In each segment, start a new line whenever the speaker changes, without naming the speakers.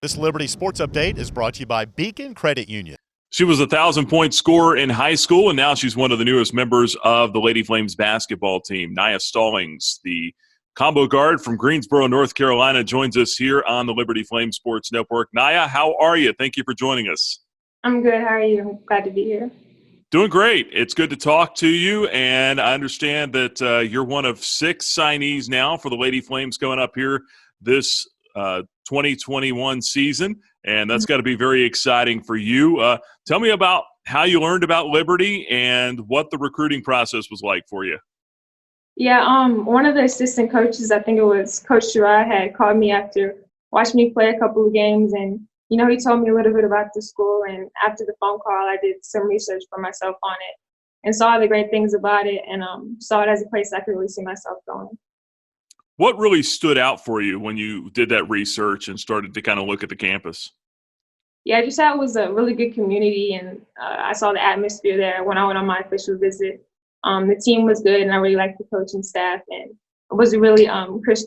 This Liberty Sports Update is brought to you by Beacon Credit Union.
She was a 1,000-point scorer in high school, and now she's one of the newest members of the Lady Flames basketball team. Nyah Stallings, the combo guard from Greensboro, North Carolina, joins us here on the Liberty Flames Sports Network. Nyah, how are you? Thank you for joining us.
I'm good. How are you? I'm glad to be here.
Doing great. It's good to talk to you, and I understand that you're one of 6 signees now for the Lady Flames coming up here this 2021 season, and that's got to be very exciting for you. Tell me about how you learned about Liberty and what the recruiting process was like for you.
Yeah, one of the assistant coaches, I think it was Coach Gerard, had called me after watching me play a couple of games, and he told me a little bit about the school. And after the phone call, I did some research for myself on it and saw the great things about it, and saw it as a place I could really see myself going.
What really stood out for you when you did that research and started to kind of look at the campus?
Yeah, I just thought it was a really good community, and I saw the atmosphere there when I went on my official visit. The team was good, and I really liked the coaching staff, and it was a really I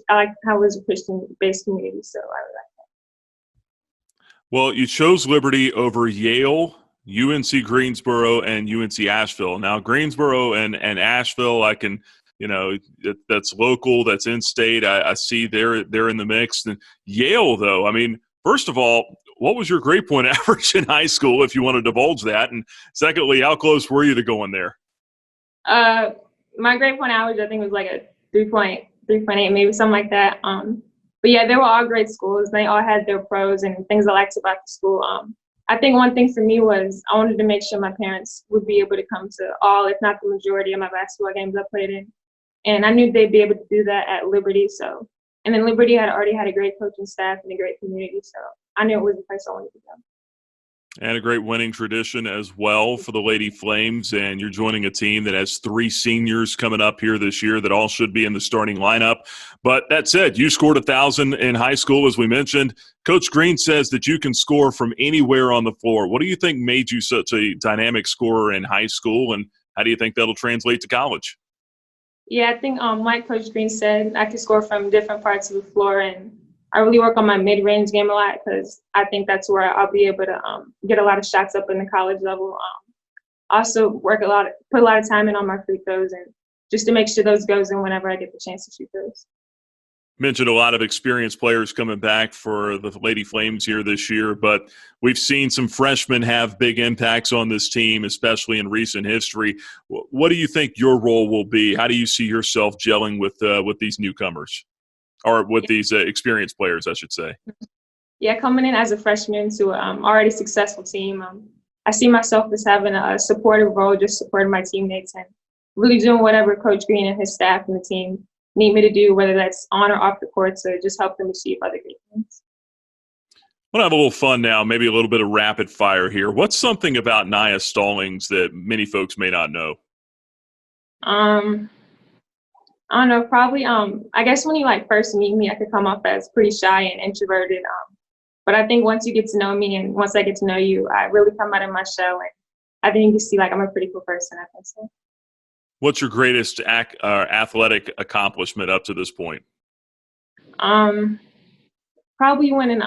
like how it was a Christian-based community, so I really liked that.
Well, you chose Liberty over Yale, UNC Greensboro, and UNC Asheville. Now, Greensboro and Asheville, I can – that's local, that's in-state. I see they're in the mix. And Yale, though, I mean, first of all, what was your grade point average in high school, if you want to divulge that? And secondly, how close were you to going there?
My grade point average, I think, was like a 3.8, maybe something like that. But yeah, they were all great schools. They all had their pros and things I liked about the school. I think one thing for me was I wanted to make sure my parents would be able to come to all, if not the majority, of my basketball games I played in. And I knew they'd be able to do that at Liberty. So, and then Liberty had already had a great coaching staff and a great community. So I knew it was the place I wanted to go.
And a great winning tradition as well for the Lady Flames. And you're joining a team that has 3 seniors coming up here this year that all should be in the starting lineup. But that said, you scored 1,000 in high school, as we mentioned. Coach Green says that you can score from anywhere on the floor. What do you think made you such a dynamic scorer in high school, and how do you think that'll translate to college?
Yeah, I think like Coach Green said, I can score from different parts of the floor, and I really work on my mid-range game a lot because I think that's where I'll be able to get a lot of shots up in the college level. Also put a lot of time in on my free throws, and just to make sure those goes in whenever I get the chance to shoot those.
Mentioned a lot of experienced players coming back for the Lady Flames here this year, but we've seen some freshmen have big impacts on this team, especially in recent history. What do you think your role will be? How do you see yourself gelling with these newcomers, or with these experienced players, I should say?
Yeah, coming in as a freshman to an already successful team, I see myself as having a supportive role, just supporting my teammates and really doing whatever Coach Green and his staff and the team need me to do, whether that's on or off the court, to just help them achieve other great things.
I want to have a little fun now, maybe a little bit of rapid fire here. What's something about Nyah Stallings that many folks may not know?
I don't know, probably, I guess when you first meet me, I could come off as pretty shy and introverted. But I think once you get to know me and once I get to know you, I really come out of my shell, and I think you can see I'm a pretty cool person, I think so.
What's your greatest athletic accomplishment up to this point?
Probably winning,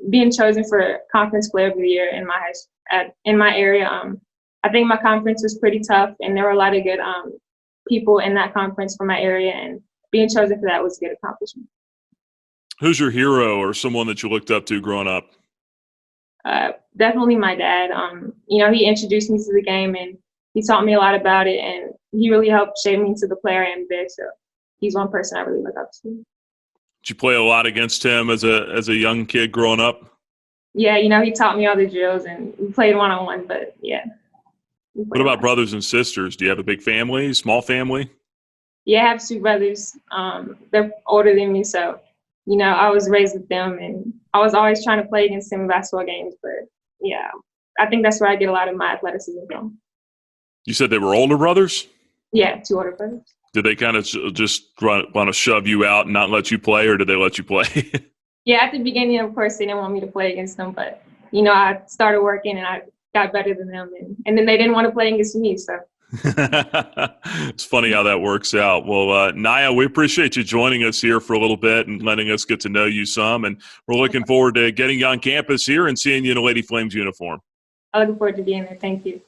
being chosen for Conference Player of the Year in my area. I think my conference was pretty tough, and there were a lot of good people in that conference from my area, and being chosen for that was a good accomplishment.
Who's your hero or someone that you looked up to growing up?
Definitely my dad. He introduced me to the game, and he taught me a lot about it, and he really helped shape me into the player I am today. So he's one person I really look up to.
Did you play a lot against him as a young kid growing up?
Yeah, he taught me all the drills, and we played one-on-one, but yeah.
What about brothers and sisters? Do you have a big family, small family?
Yeah, I have 2 brothers. They're older than me, so, I was raised with them, and I was always trying to play against them in basketball games. But, yeah, I think that's where I get a lot of my athleticism from.
You said they were older brothers?
Yeah, 2 older brothers.
Did they kind of just want to shove you out and not let you play, or did they let you play?
Yeah, at the beginning, of course, they didn't want me to play against them. But, I started working, and I got better than them. And then they didn't want to play against me, so
It's funny how that works out. Well, Nyah, we appreciate you joining us here for a little bit and letting us get to know you some. And we're looking forward to getting you on campus here and seeing you in a Lady Flames uniform.
I'm looking forward to being there. Thank you.